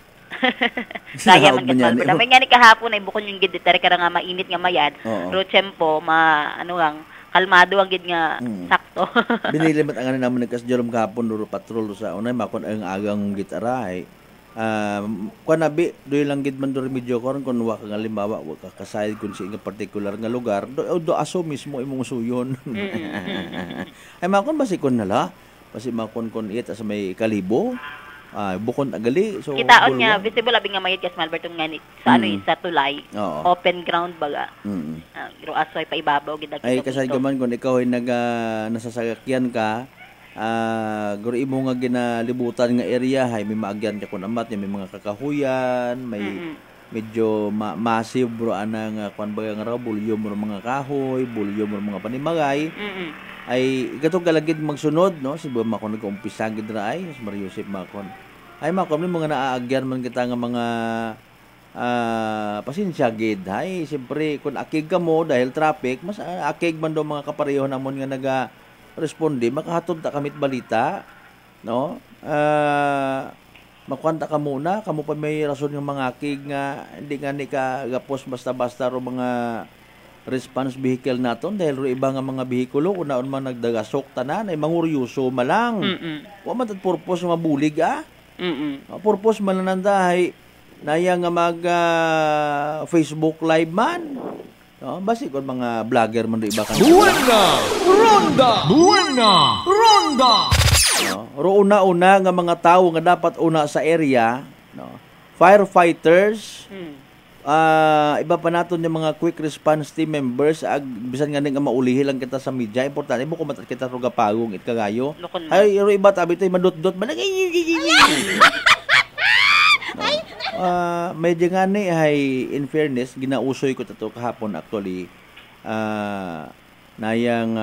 Kaya man kas Malbert. May nga ni kahapon ay bukon yung gid diri nga mainit nga mayan. Pero tiyempo ano lang kalmado ang gid nga sakto. Binilimat ang naman nagkasjalom kahapon duro patrol sa unay makon ang agang gitaray. Kuanabi doy lang gid man duro medyo karon kun wa ka halimbawa wa ka kasayod kun si nga particular nga lugar do aso mismo imong suyon. Ay makon basi kun nala basi makon kun it sa may Kalibo. Bukon agali so kitaon nga visible abi nga mayit kas Malbert nga ni sa ano sa tulay open ground baga pero asoy pa ibabaw gid ay kasay gaman kun ikaw ay nasasakyan ka guro imo nga ginalibutan nga area hay may maagyan ka kun amat may mga kakahuyan may medyo massive bro anang kuan baga nga raw bulyo mo mga kahoy bulyo mo mga panimagay ay ikato galagid magsunod no si Bama ko nag-umpisa gid ra ay Mario Joseph Makon ay Makon mga naaagyan man kita nga mga pasensya gid hay siyempre kun akig ka mo dahil traffic mas akig man do mga kapareho namon nga naga responde makahatod ta kamit balita no makwanta ka muna kamo pa may rason nga mga akig nga hindi nga ni ka gapos basta-basta ro mga response vehicle naton dahil ro iba nga mga behikulo unaon man nagdagasok tanan ay manguryoso malang. Wa man tad purpose mabulig purpose man nanda ay naya nga mag Facebook live man. Basi kon mga vlogger man do iba kan. Buena Ronda. Ro una-una nga mga tawo nga dapat una sa area, no. Firefighters, iba pa naton yung mga quick response team members bisan nga nga maulihi lang kita sa media importante mo kumatat kita ro gapagong it kagayo ay ro iba tabi tay madot-dot man medyo nga ni ay in fairness ginausoy ko tato kahapon actually nayang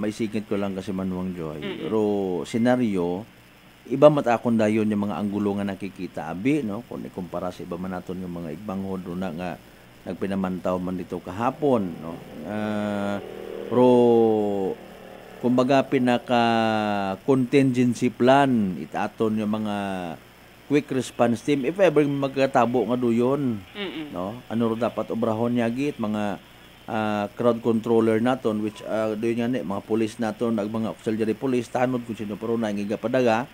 maisikit ko lang kasi Manuang Joy ro senaryo iba matakon dayon yung mga anggulo nga nakikita abi no kun ikumpara sa iba man naton yung mga igbanghod na nga nagpinamantaw man dito kahapon no ro kumbaga pinaka contingency plan itaton yung mga quick response team if ever magkatabo nga duyon no ano ro dapat obrahon yagit mga crowd controller naton which doon yan mga police naton ag mga auxiliary police tanod kung sino pero nangiga padaga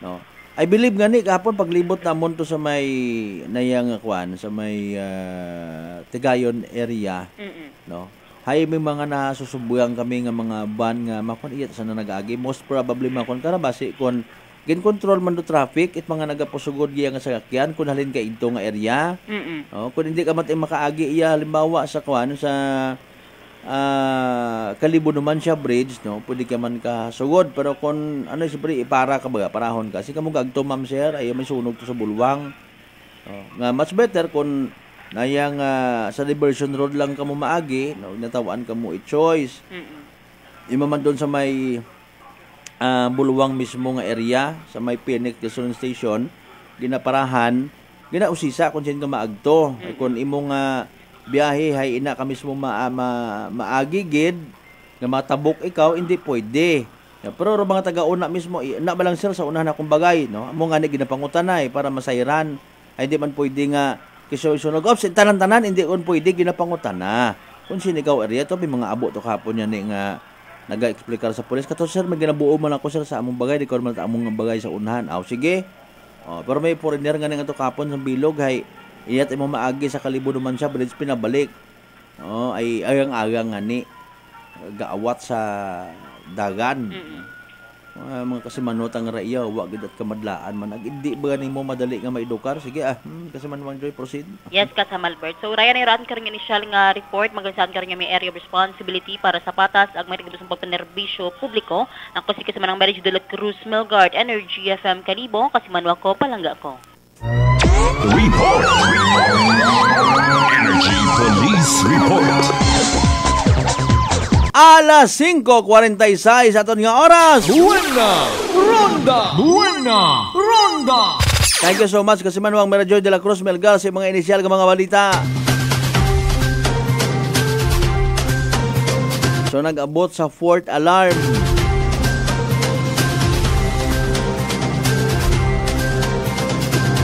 no I believe gani kahapon paglibot namon to sa may nayang kwan sa may Tigayon area no hay may mga nasusubuyan kami nga mga van nga makon iya sa nagagi most probably makon karabasi kon gin control man do traffic it mga nagapusugod giya nga sakyan kun halin ka ito nga area no kun hindi ka matay makaagi iya halimbawa sa kwan sa Kalibo naman siya bridge no pwede ka man ka sugod pero kung ano siyempre ipara ka baga parahon ka kasi kamo gagto ma'am sir ay may sunog to sa bulwang nga much better kung nayang sa diversion road lang kamo maagi no natawaan kamo i-choice ima man doon sa may bulwang mismo nga area sa may Phoenix Quezon Station ginaparahan ginausisa kung sino ka maagto kung imo nga biyahe hay ina ka mismo maagigid nga matabok ikaw hindi pwede pero ro mga taga-una mismo na ba lang sir sa unahan akong bagay no amo nga ni ginapangutanay para masayran ay hindi man pwede nga kiso-sunog ops tanan-tanan hindi kon pwede ginapangutana kung sinigaw area to may mga abo to kahapon yan nga naga-explicar sa pulis kato sir may ginabuo man ako sir sa among bagay di ko man among bagay sa unahan sige pero may foreigner nga nga to kahapon sa bilog hay iyat imo maagi sa Kalibo naman siya bridge pinabalik ay agang-agang nga ni gaawat sa dagan mga kasimanotang raiya, wag gid at kamadlaan man. Hindi ba nimo madali nga maedukar? Sige kasimanwang Joy, proceed. Yes, Kasama Albert. So, Ryan, nairan ka rin initial nga report, magansaan ka rin may area of responsibility para sa patas, ag may nagabusang pagpanerbisyo publiko, ang kasi Kasimanang Marriage de la Cruz, Melgard, Energy FM Kalibo, Kasimanwa ko, palangga ko. Report! Energy Police Report! Alas 5:46 aton nga oras. Buena Ronda. Thank you so much Kasimanwang Marjoy de la Cruz Melgar sa mga inisyal nga mga balita. So nag-abot sa 4th alarm.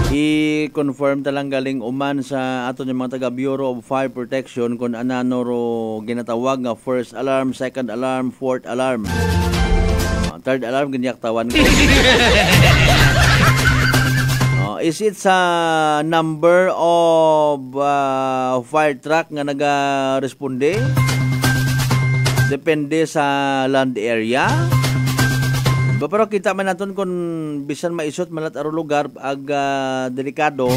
I-confirm talang galing uman sa aton yung mga taga Bureau of Fire Protection kung anano ro ginatawag nga 1st alarm, 2nd alarm, 4th alarm. 3rd alarm ganyak tawan ko. Is it sa number of fire truck nga naga-responde? Depende sa land area. Pero kita man naton kung bisan maisot malat aro lugar ag delikado,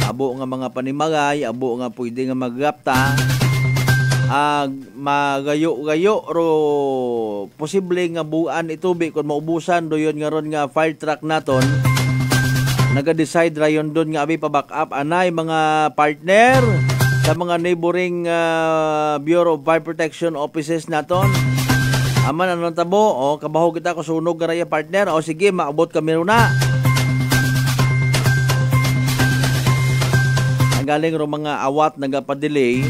abo nga mga panimagay, abo nga pwede nga maggapta, ag magayo-gayo ro posible nga buan itubi kung maubusan do yon nga ron nga fire truck naton. Naga-decide rayon doon nga abi pa back up anay mga partner sa mga neighboring Bureau of Fire Protection offices naton. Aman anong tabo, kabaho kita ko sunog garaya partner, sige maabot kami runa. Ang galing ro mga awat nagapadelay,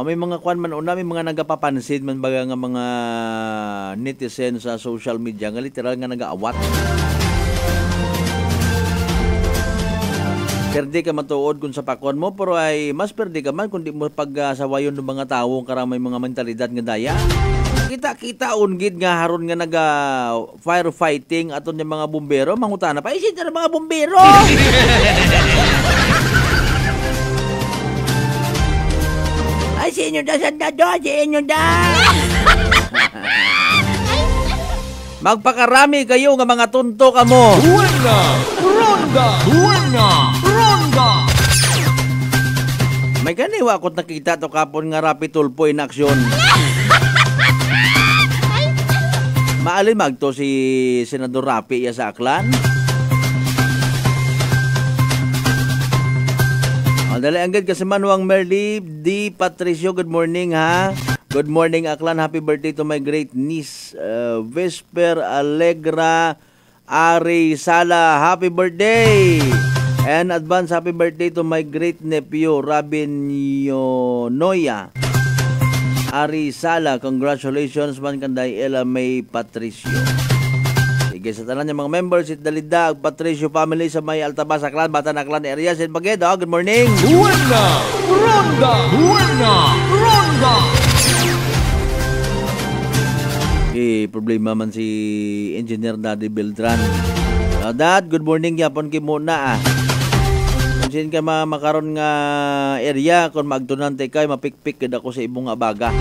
may mga kwan man una, may mga nagapapansin man baga nga mga netizen sa social media nga literal nga nagaawat. Perde ka matuod kung sa pakon mo, pero ay mas perde ka man kung di mo pagsawayon ng mga tao karamay mga mentalidad nga daya. Kita ungid nga haron nga naga firefighting aton yung mga bumbero, mangutana pa isin na mga bumbero. Ay sinyo da sandado, sinyo da. Magpakarami kayo nga mga tunto kamo. Buena Ronda. May ganiwa akot nakita to kapon nga Rapi Tulpo in action. Maalin magto si Senador Rapi ya sa Aklan. Dali anggad Kasimanwang Merly D. Patricio, good morning ha. Good morning Aklan, happy birthday to my great niece Vesper Allegra Ari Sala, happy birthday. And advance happy birthday to my great nephew Rabin Noya Ari Sala, congratulations man kanday Ella May Patricio. Sige sa tanan ng mga members it Dalida ag Patricio family sa may Altabas Aklan, Batan Aklan area Sen Baguedo, good morning. Buena Ronda. Problema man si Engineer Daddy Beltran. Dad, good morning yapon ki muna Kung sin ka makaron nga area kung magtunante kay mapikpik kada ko sa ibong abaga.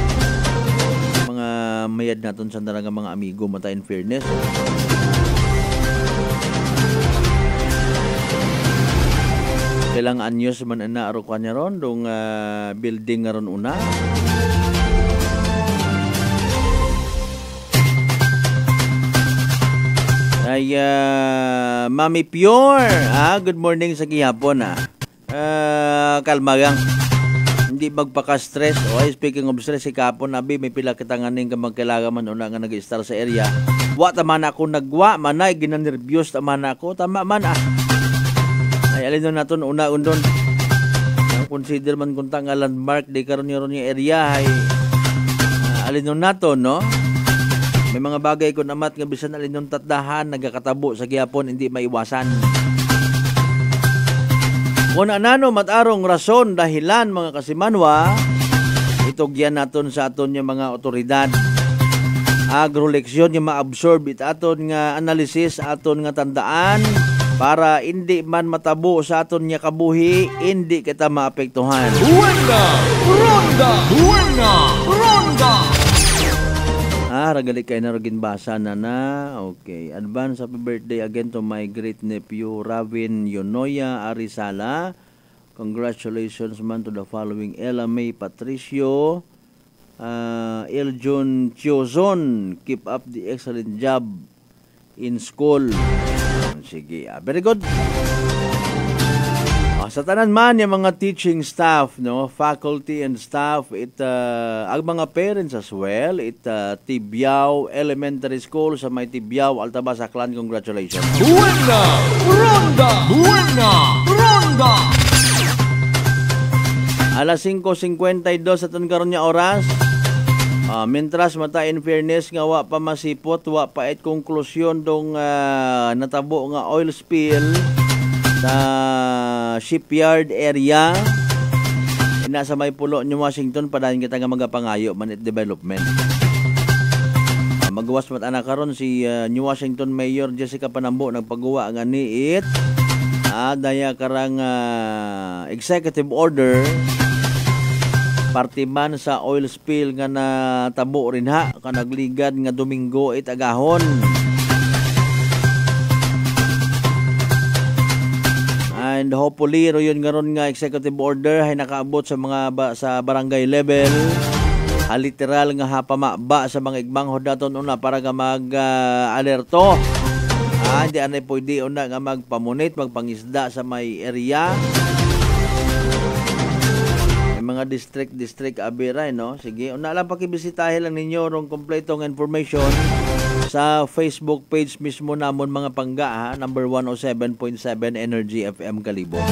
Mga mayad naton sa nga mga amigo mata in fairness. Kailang anyos man ana aro kanya ron dong building nga ron una. Ay, Mami Pure, good morning sa gihapon kalma lang. Hindi magpaka-stress. Speaking of stress, si kapon abi may pila kitanganing ka magkailangan man una nga nag-star sa area. Wa taman ako nagwa, manay ginanervyos taman ako, tama man Ay alin doon naton una undon. Ang consider man kung tang landmark di karon yung area ay alin doon naton no. May mga bagay ko namat nga bisan alin yung tatdahan nagakatabo sa gihapon hindi maiwasan. Kung anano matarong rason dahilan mga Kasimanwa, itugyan naton sa aton yung mga otoridad. Agroleksyon yung ma-absorb it aton nga analysis, aton nga tandaan para hindi man matabo sa aton nga kabuhi, hindi kita maapektuhan. Buena Ronda. ragali kay na ragin basa na. Okay. Advance happy birthday again to my great nephew Ravin Yonoya Arizala. Congratulations man to the following: Ella May Patricio, Eljon Chiozon. Keep up the excellent job in school. Sige. Very good. Sa tanan man yung mga teaching staff, no, faculty and staff, ang mga parents as well, Tibiao Elementary School sa may Tibiao, Altabas, Aklan, congratulations. Buena Ronda! Buena Ronda! Alas 5:52 sa karon nga oras. Mientras mata in fairness nga wa pa masipot, wa pa et konklusyon dong natabo nga oil spill sa shipyard area nasa may pulo New Washington. Padayon kita nga magapangayo man it development. Magawas mat ana karon si New Washington Mayor Jessica Panambo nagpagawa nga niit daya karang executive order party man sa oil spill nga natabo rin ha kanagligad nga Domingo agahon. And hopefully yun nga ron nga executive order ay nakaabot sa mga sa barangay level. Literal nga hapamaba sa mga igmang hodaton una para nga mag-alerto. Hindi anay pwede una nga magpamunit, magpangisda sa may area. Mga district abiray, no? Sige, una lang pakibisitahin lang ninyo rong kompletong information sa Facebook page mismo namon mga pangga, ha? Number 107.7 Energy FM Kalibo.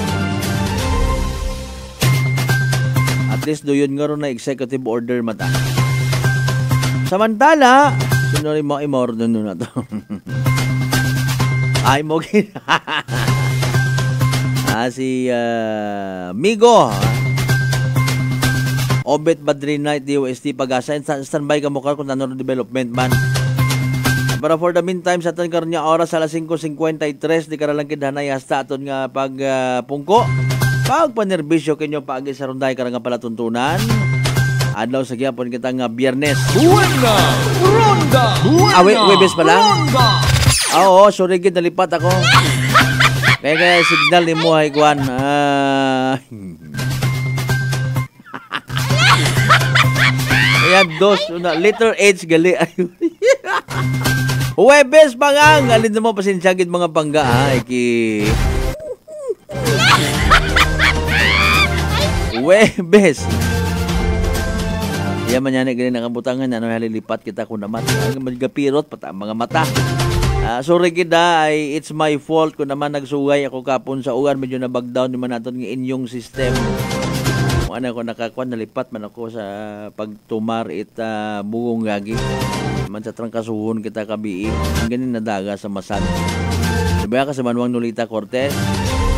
At least do yun nga ron na executive order mata. Samantala, sino rin mo imordo nun na to? Ay mo si Migo, Obet Badri Night DOST Pag-asa. Standby ka mo kung ano development man. Para for the meantime, sa aton karon nga oras alas 5:53 di karalang kidhanay hasta aton nga pagpungko. Pagpanerbisyo kinyo paagi sa runday karang palatuntunan. Adlaw sa gyapon kita nga Biyernes. Buena Ronda! Webes pa lang? Oo, sorry gid nalipat ako. Kaya signal ni mo ay kwan. Ayan, letter H gali. Huwebes pa nga. Alin na mo pasinsyagid mga pangga. Huwebes. Yan man yan. Ganyan nakabutangan. Ano halilipat kita kung naman. Magapirot pata mga mata. Sorry kita. It's my fault kung naman nagsugay ako kapon sa uwan. Medyo nabagdown naman natin ng inyong system. Ano ako nakakuan, nalipat man ako sa pagtumar bugong gagi man sa trangkasuhon kita kabii ang ganin nadaga sa masan. Diba ka sa Manuang Nolita Cortez,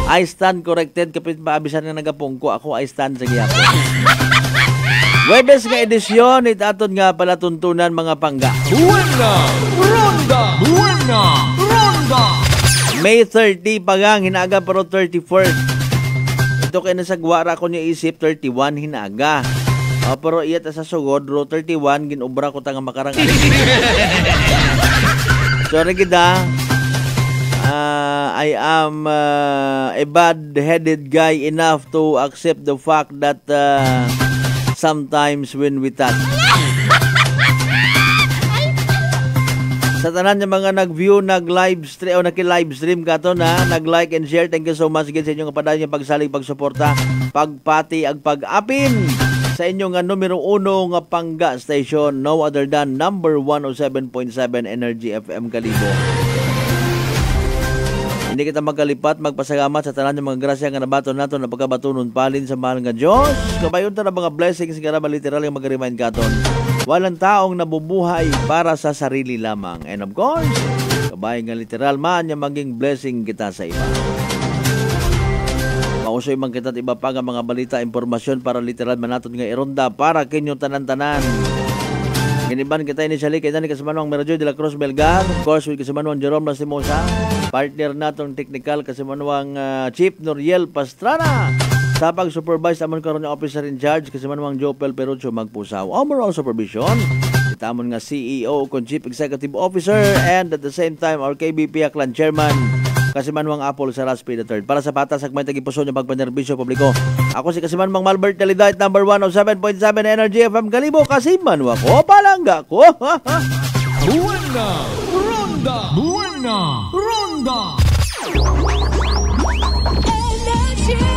I stand corrected kapit maabisan nga nagapungko ako, I stand sa giyako. Webes nga edisyon aton nga palatuntunan mga pangga. Buena Ronda! Buena Ronda! May 30 pagang hinaga pero 31st. Ito kaya nasa gwara ko niya isip 31 hinaga. Pero iyat sa sugod ro 31 ginubra ko tanga makarang. Sorry kita. I am a bad-headed guy enough to accept the fact that sometimes when we touch. Sa tanan ng mga nag-view, nag-live stream o naki-live stream ka to na nag-like and share. Thank you so much sa inyong kapadayon yung pagsalig, pagsuporta, pagpati, ag pag-apin sa inyong numero 1 nga pangga station, no other than number 107.7 Energy FM Kalibo. Hindi kita magkalipat, magpasalamat sa tanan ng mga grasya nga nabato nato na pagkabatunon palin sa mahal nga Diyos. Kabayon ta na mga blessings nga naman literal nga mag-remind katon. Walang taong nabubuhay para sa sarili lamang. And of course, kabay nga literal man yung maging blessing kita sa iba. Mausoy man kita iba pa nga mga balita, impormasyon para literal man natin nga ironda para kinyong tanan-tanan. Giniban kita initially kay Dani Kasamanuang Merajo de la Cruz Belgar. Of course, with Kasamanuang Jerome Lastimosa. Partner natong technical Kasamanuang Chief Noriel Pastrana. Sa pag-supervise naman karon ng officer in charge Kasamanuang Jopel Perucho Magpusaw. Overall supervision tamon nga CEO kung Chief Executive Officer, and at the same time our KBP Aklan Chairman Kasimanwang Apple sa Raspi III. Para sa patas sa may tagipuso niya pagpanerbisyo publiko, ako si Kasimanwang Malbert Dalidait, number 107.7 Energy FM Kalibo. Kasimanwa ko, palangga ko. Buena Ronda! Buena Ronda! Energy!